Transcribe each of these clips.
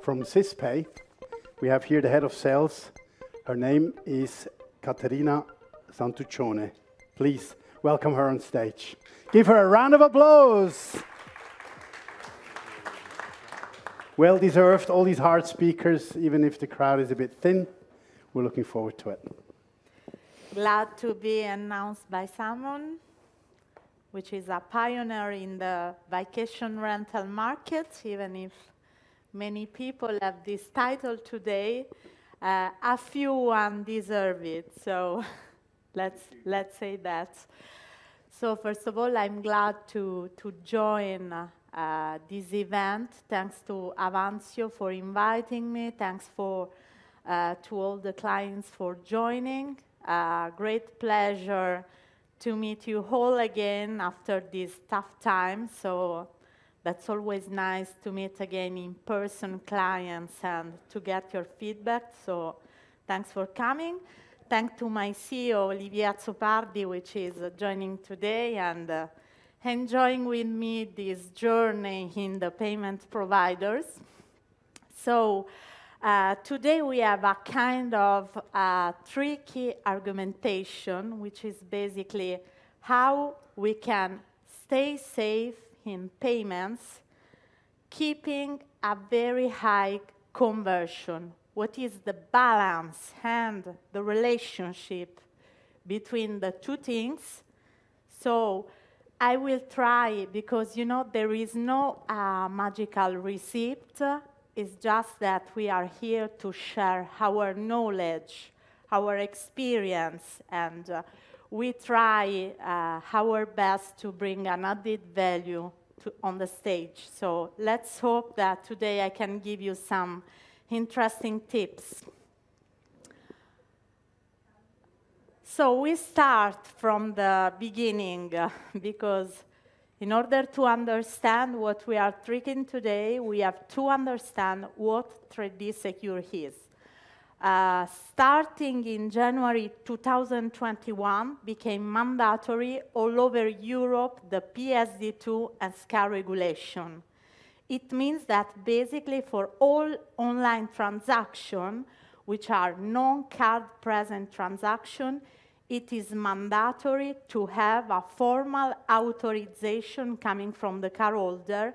from Syspay. We have here the head of sales. Her name is Caterina Santuccione. Please welcome her on stage. Give her a round of applause. Well deserved, all these hard speakers, even if the crowd is a bit thin. We're looking forward to it. Glad to be announced by someone which is a pioneer in the vacation rental market, even if many people have this title today. A few deserve it, so let's say that. So first of all, I'm glad to join this event. Thanks to Avantio for inviting me. Thanks to all the clients for joining. Great pleasure to meet you all again after this tough time. So that's always nice to meet again in-person clients and to get your feedback. So thanks for coming. Thanks to my CEO, Olivia Zopardi, which is joining today and enjoying with me this journey in the payment providers. So today we have a kind of tricky argumentation, which is basically how we can stay safe in payments, keeping a very high conversion. What is the balance and the relationship between the two things? So I will try, because you know there is no magical receipt. It's just that we are here to share our knowledge, our experience, and we try our best to bring an added value on the stage. So let's hope that today I can give you some interesting tips. So we start from the beginning, because in order to understand what we are treating today, we have to understand what 3D Secure is. Starting in January 2021, became mandatory all over Europe, the PSD2 and SCA regulation. It means that basically for all online transactions, which are non-card present transactions, it is mandatory to have a formal authorization coming from the cardholder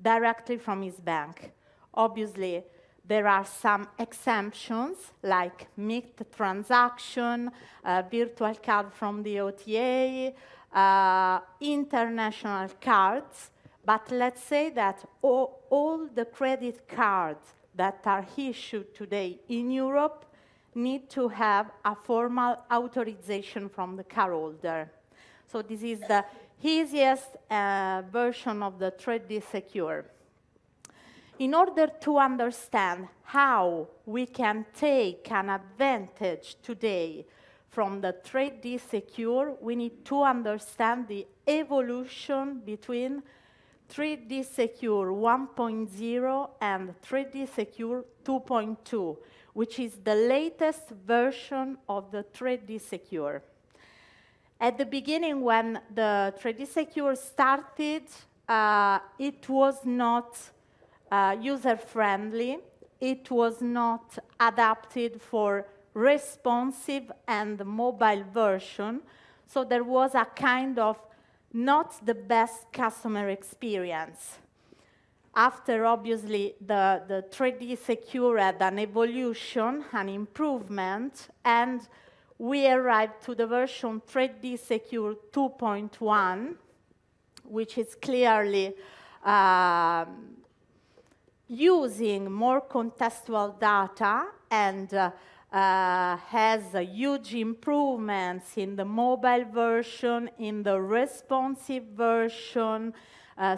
directly from his bank. Obviously, there are some exemptions, like mixed transaction, virtual card from the OTA, international cards. But let's say that all the credit cards that are issued today in Europe need to have a formal authorization from the cardholder. So this is the easiest version of the 3D Secure. In order to understand how we can take an advantage today from the 3D Secure, we need to understand the evolution between 3D Secure 1.0 and 3D Secure 2.2, which is the latest version of the 3D Secure. At the beginning, when the 3D Secure started, it was not user-friendly. It was not adapted for responsive and mobile version. So there was a kind of not the best customer experience. After, obviously, the 3D Secure had an evolution, an improvement, and we arrived to the version 3D Secure 2.1, which is clearly using more contextual data and has huge improvements in the mobile version, in the responsive version,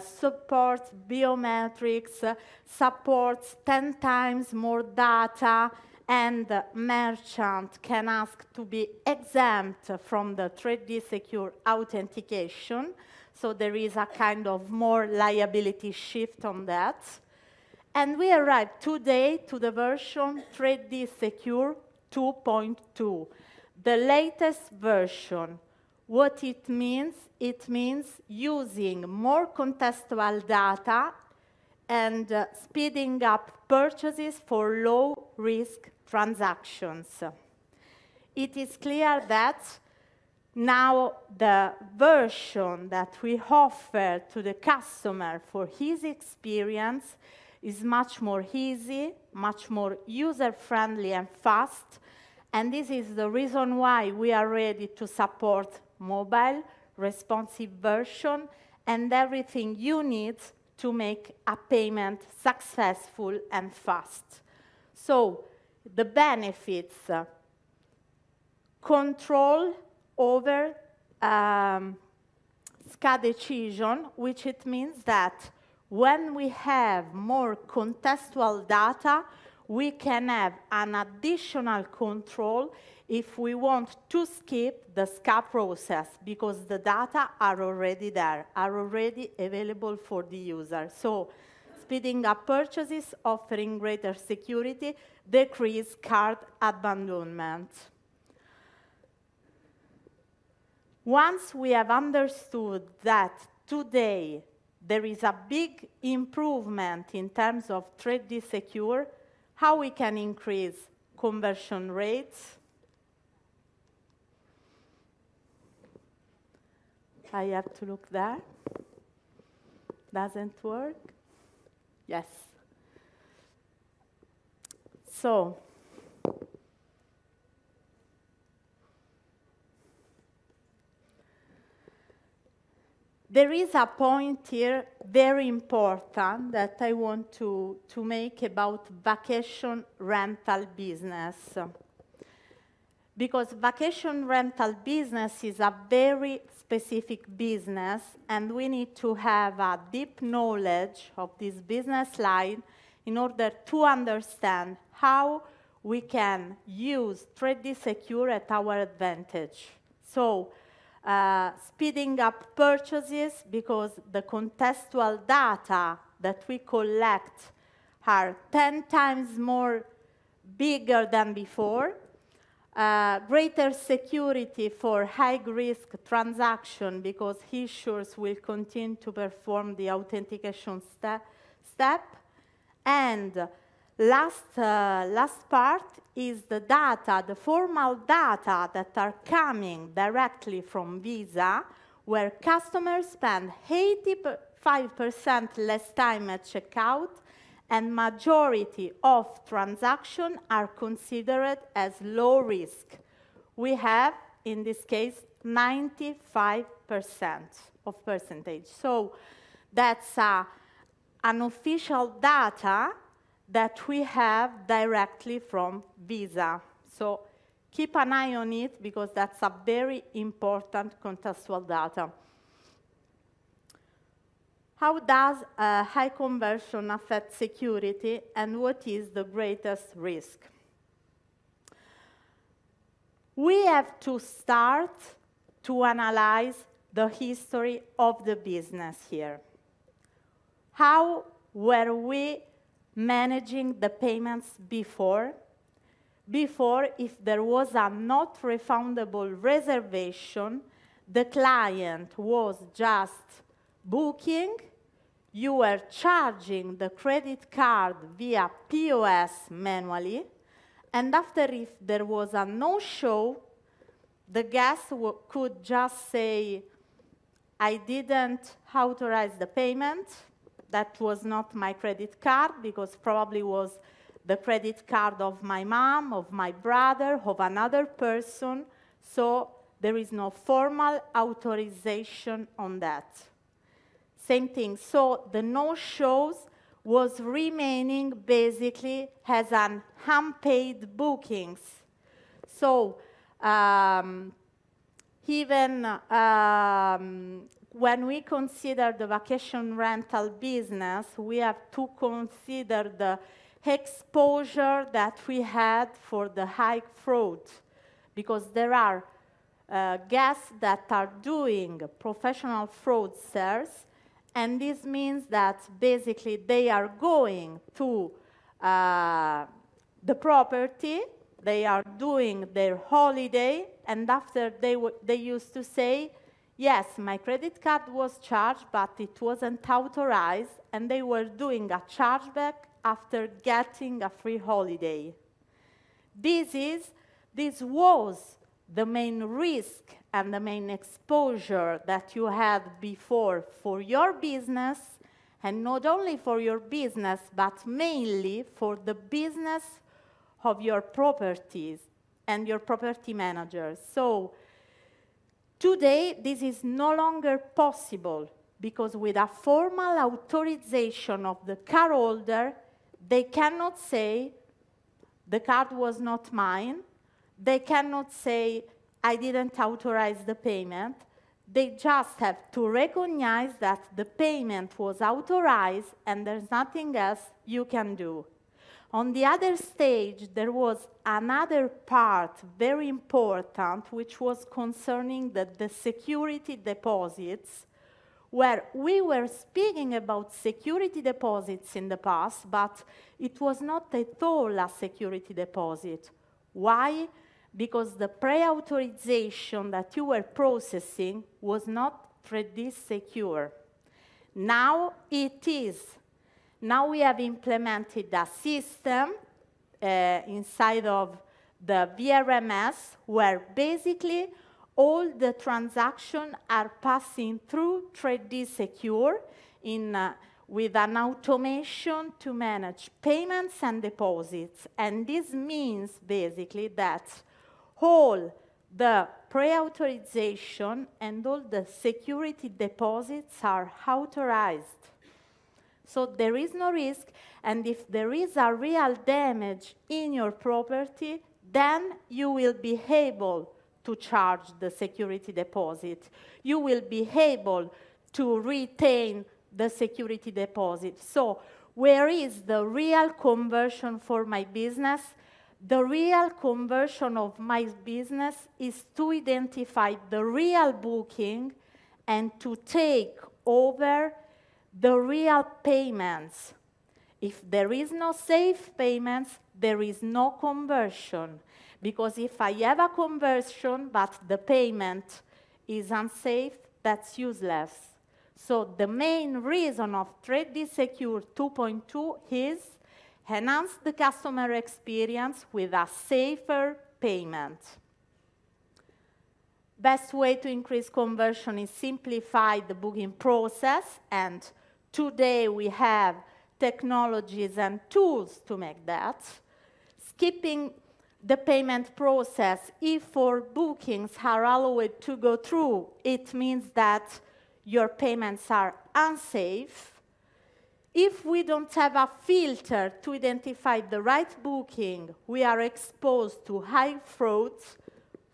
supports biometrics, supports 10 times more data, and merchant can ask to be exempt from the 3D Secure authentication. So there is a kind of more liability shift on that. And we arrived today to the version 3D Secure 2.2, the latest version. What it means using more contextual data and speeding up purchases for low-risk transactions. It is clear that now the version that we offer to the customer for his experience is much more easy, much more user-friendly and fast, and this is the reason why we are ready to support mobile, responsive version, and everything you need to make a payment successful and fast. So the benefits, control over SCA decision, which it means that when we have more contextual data, we can have an additional control if we want to skip the SCA process, because the data are already there, are already available for the user. So speeding up purchases, offering greater security, decrease card abandonment. Once we have understood that today there is a big improvement in terms of trade secure, how we can increase conversion rates. I have to look there. Doesn't work? Yes. So, there is a point here very important that I want to make about vacation rental business. Because vacation rental business is a very specific business, and we need to have a deep knowledge of this business line in order to understand how we can use trade secure at our advantage. So, speeding up purchases, because the contextual data that we collect are 10 times more bigger than before. Greater security for high-risk transaction, because issuers will continue to perform the authentication step. And last part is the data, the formal data that are coming directly from Visa, where customers spend 85% less time at checkout, and majority of transactions are considered as low risk. We have, in this case, 95% of percentage. So that's an official data that we have directly from Visa. So keep an eye on it, because that's a very important contextual data. How does high conversion affect security, and what is the greatest risk? We have to start to analyze the history of the business here. How were we managing the payments before? Before, if there was a not refundable reservation, the client was just booking, you were charging the credit card via POS manually, and after, if there was a no-show, the guest could just say, I didn't authorize the payment, that was not my credit card, because probably was the credit card of my mom, of my brother, of another person, so there is no formal authorization on that. Same thing, so the no-shows was remaining basically as an unpaid bookings. So even when we consider the vacation rental business, we have to consider the exposure that we had for the high fraud, because there are guests that are doing professional fraudsters, and this means that basically they are going to the property, they are doing their holiday, and after they used to say, yes, my credit card was charged, but it wasn't authorized, and they were doing a chargeback after getting a free holiday. This was the main risk and the main exposure that you had before for your business, and not only for your business, but mainly for the business of your properties and your property managers. So today, this is no longer possible, because with a formal authorization of the car holder, they cannot say, the card was not mine. They cannot say, I didn't authorize the payment. They just have to recognize that the payment was authorized and there's nothing else you can do. On the other stage, there was another part, very important, which was concerning the security deposits, where we were speaking about security deposits in the past, but it was not at all a security deposit. Why? Because the pre-authorization that you were processing was not 3D secure. Now it is. Now we have implemented a system inside of the VRMS where basically all the transactions are passing through 3D secure with an automation to manage payments and deposits. And this means basically that all the pre-authorization and all the security deposits are authorized. So there is no risk, and if there is a real damage in your property, then you will be able to charge the security deposit. You will be able to retain the security deposit. So where is the real conversion for my business? The real conversion of my business is to identify the real booking and to take over the real payments. If there is no safe payments, there is no conversion. Because if I have a conversion, but the payment is unsafe, that's useless. So the main reason of 3D Secure 2.2 is enhance the customer experience with a safer payment. Best way to increase conversion is simplify the booking process, and today we have technologies and tools to make that. Skipping the payment process, if 4 bookings are allowed to go through, it means that your payments are unsafe. If we don't have a filter to identify the right booking, we are exposed to high frauds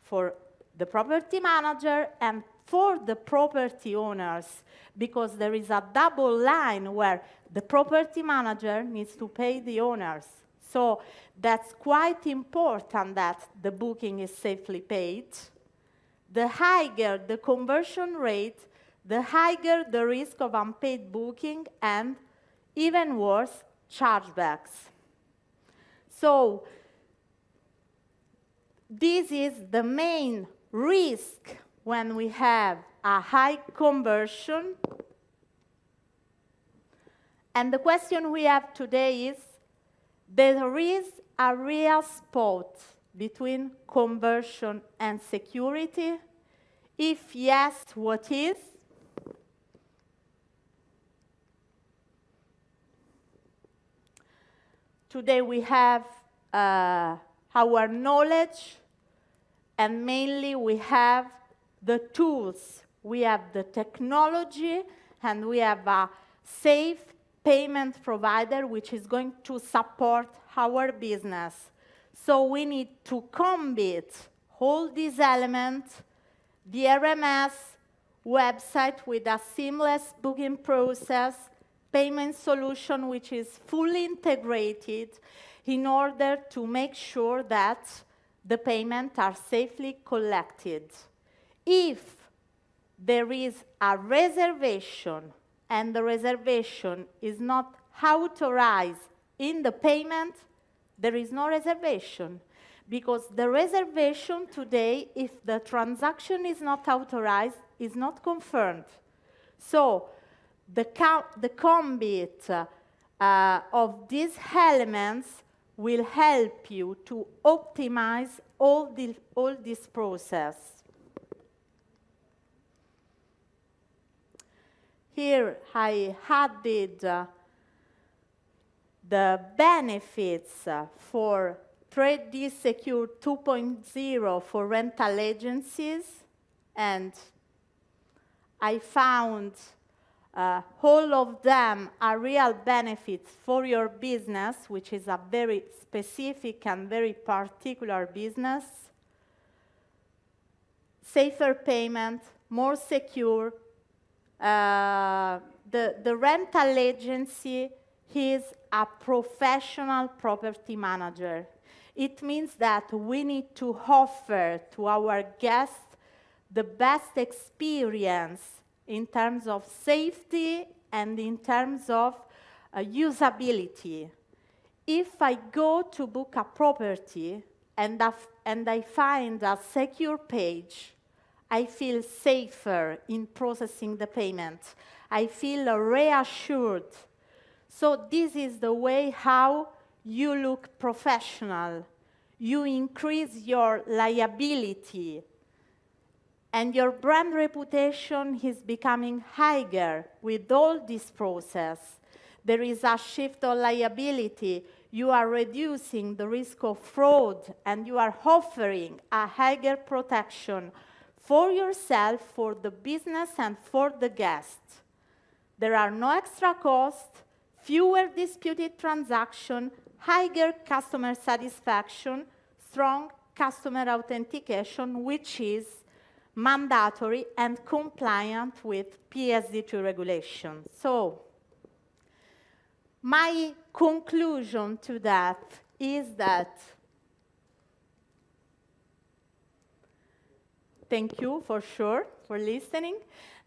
for the property manager and for the property owners, because there is a double line where the property manager needs to pay the owners. So that's quite important that the booking is safely paid. The higher the conversion rate, the higher the risk of unpaid booking and, even worse, chargebacks. So this is the main risk when we have a high conversion. And the question we have today is, there is a real spot between conversion and security? If yes, what is? Today we have our knowledge, and mainly we have the tools. We have the technology, and we have a safe payment provider which is going to support our business. So we need to combine all these elements, the RMS website with a seamless booking process, payment solution which is fully integrated in order to make sure that the payments are safely collected. If there is a reservation and the reservation is not authorized in the payment, there is no reservation. Because the reservation today, if the transaction is not authorized, is not confirmed. So the combit of these elements will help you to optimize all this process. Here I added the benefits for 3D Secure 2.0 for rental agencies, and I found all of them are real benefits for your business, which is a very specific and very particular business. Safer payment, more secure. The rental agency is a professional property manager. It means that we need to offer to our guests the best experience in terms of safety and in terms of usability. If I go to book a property and I find a secure page, I feel safer in processing the payment. I feel reassured. So this is the way how you look professional. You increase your liability, and your brand reputation is becoming higher with all this process. There is a shift of liability. You are reducing the risk of fraud, and you are offering a higher protection for yourself, for the business, and for the guest. There are no extra costs, fewer disputed transactions, higher customer satisfaction, strong customer authentication, which is mandatory and compliant with PSD2 regulations. So, my conclusion to that is that, thank you for sure for listening.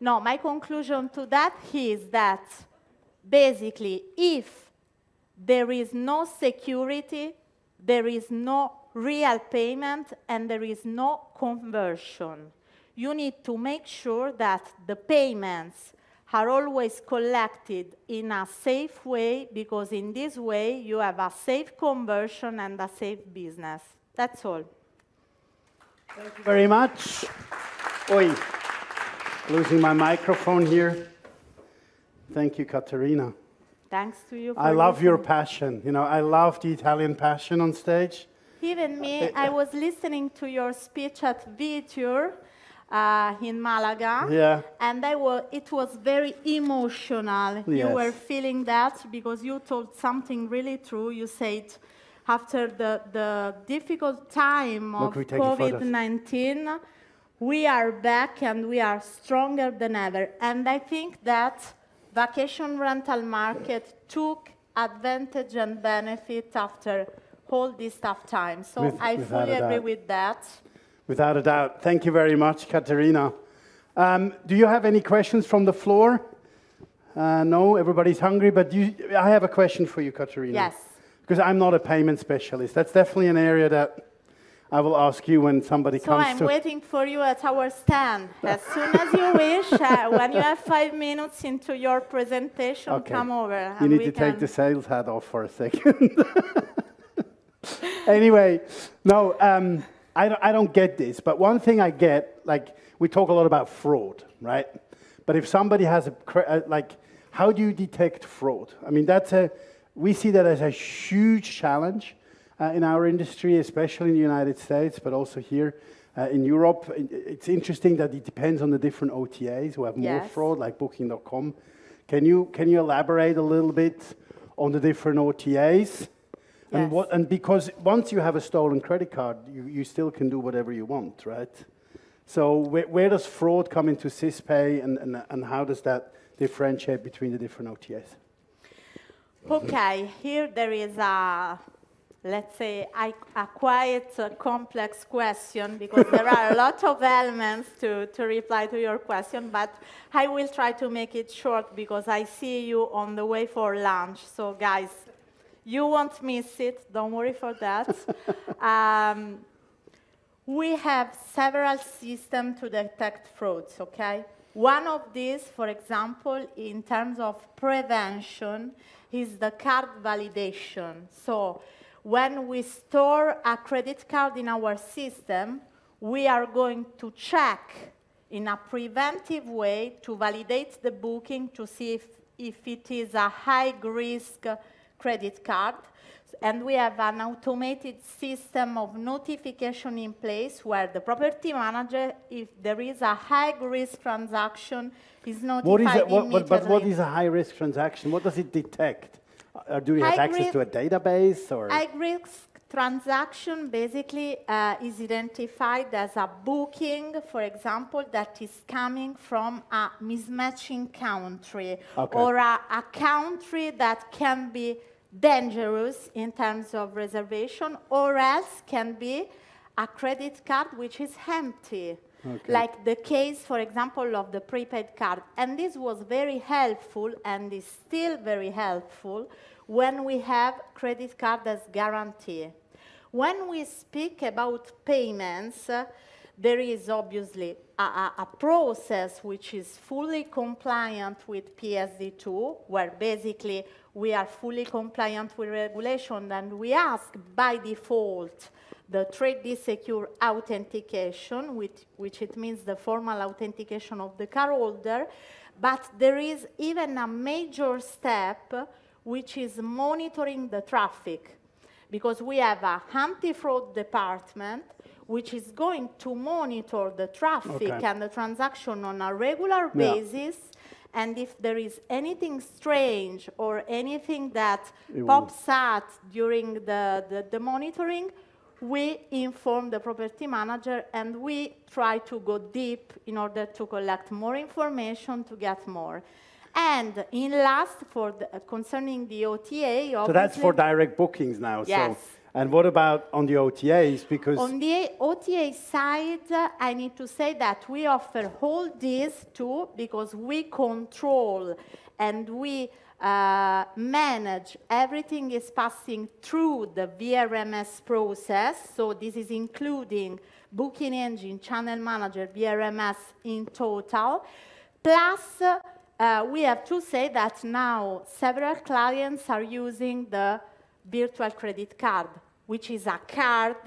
No, my conclusion to that is that basically if there is no security, there is no real payment, and there is no conversion. You need to make sure that the payments are always collected in a safe way, because in this way you have a safe conversion and a safe business. That's all. Thank you very much. Oi, losing my microphone here. Thank you, Caterina. Thanks to you. I love your passion. You know, I love the Italian passion on stage. Even me, I was listening to your speech at Avantio in Malaga, yeah. And it was very emotional. Yes. You were feeling that because you told something really true. You said after the difficult time of COVID-19, we are back and we are stronger than ever. And I think that vacation rental market took advantage and benefit after all this tough time. So I fully agree with that. Without a doubt. Thank you very much, Caterina. Do you have any questions from the floor? No, everybody's hungry, but I have a question for you, Caterina. Yes. Because I'm not a payment specialist. That's definitely an area that I will ask you when somebody comes to... So I'm waiting for you at our stand. As soon as you wish, when you have 5 minutes into your presentation, okay, come over. You need to take the sales hat off for a second. Anyway, no, I don't get this, but one thing I get, like, we talk a lot about fraud, right? But if somebody has how do you detect fraud? I mean, we see that as a huge challenge in our industry, especially in the United States, but also here in Europe. It's interesting that it depends on the different OTAs who have more fraud, like Booking.com. Can you elaborate a little bit on the different OTAs? And, and because once you have a stolen credit card, you still can do whatever you want, right? So where does fraud come into Syspay, and how does that differentiate between the different OTAs? Okay, here there is let's say, a quite complex question, because there are a lot of elements to reply to your question, but I will try to make it short because I see you on the way for lunch. So guys, you won't miss it. Don't worry for that. We have several systems to detect frauds, okay? One of these, for example, in terms of prevention, is the card validation. So when we store a credit card in our system, we are going to check in a preventive way to validate the booking to see if it is a high-risk credit card. And we have an automated system of notification in place where the property manager, if there is a high-risk transaction, is notified immediately. But what is a high-risk transaction? What does it detect? Do we have access to a database? Or? High-risk transaction basically is identified as a booking, for example, that is coming from a mismatching country, or a country that can be dangerous in terms of reservation, or else can be a credit card which is empty, like the case, for example, of the prepaid card. And this was very helpful and is still very helpful when we have credit card as guarantee. When we speak about payments, there is obviously a process which is fully compliant with PSD2, where basically we are fully compliant with regulation, and we ask by default the Trade Secure authentication, which it means the formal authentication of the cardholder. But there is even a major step, which is monitoring the traffic, because we have a anti-fraud department which is going to monitor the traffic and the transaction on a regular basis. And if there is anything strange or anything that pops out during the monitoring, we inform the property manager and we try to go deep in order to collect more information to get more. And in last, concerning the OTA, so that's for direct bookings now. Yes. So, and what about on the OTAs? Because on the OTA side, I need to say that we offer all these too, because we control and we manage everything is passing through the VRMS process. So this is including booking engine, channel manager, VRMS in total. Plus, we have to say that now several clients are using the virtual credit card, which is a card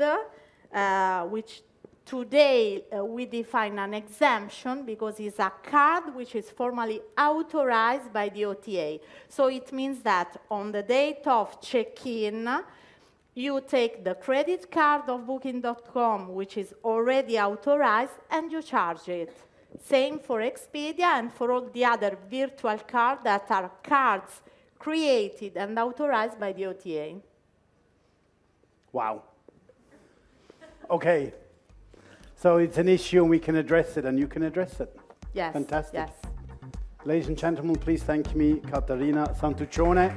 which today we define an exemption because it's a card which is formally authorized by the OTA. So it means that on the date of check-in, you take the credit card of Booking.com, which is already authorized, and you charge it. Same for Expedia and for all the other virtual cards that are cards created and authorized by the OTA. Wow. Okay. So it's an issue and we can address it and you can address it. Yes. Fantastic. Yes. Ladies and gentlemen, please thank me, Caterina Santuccione.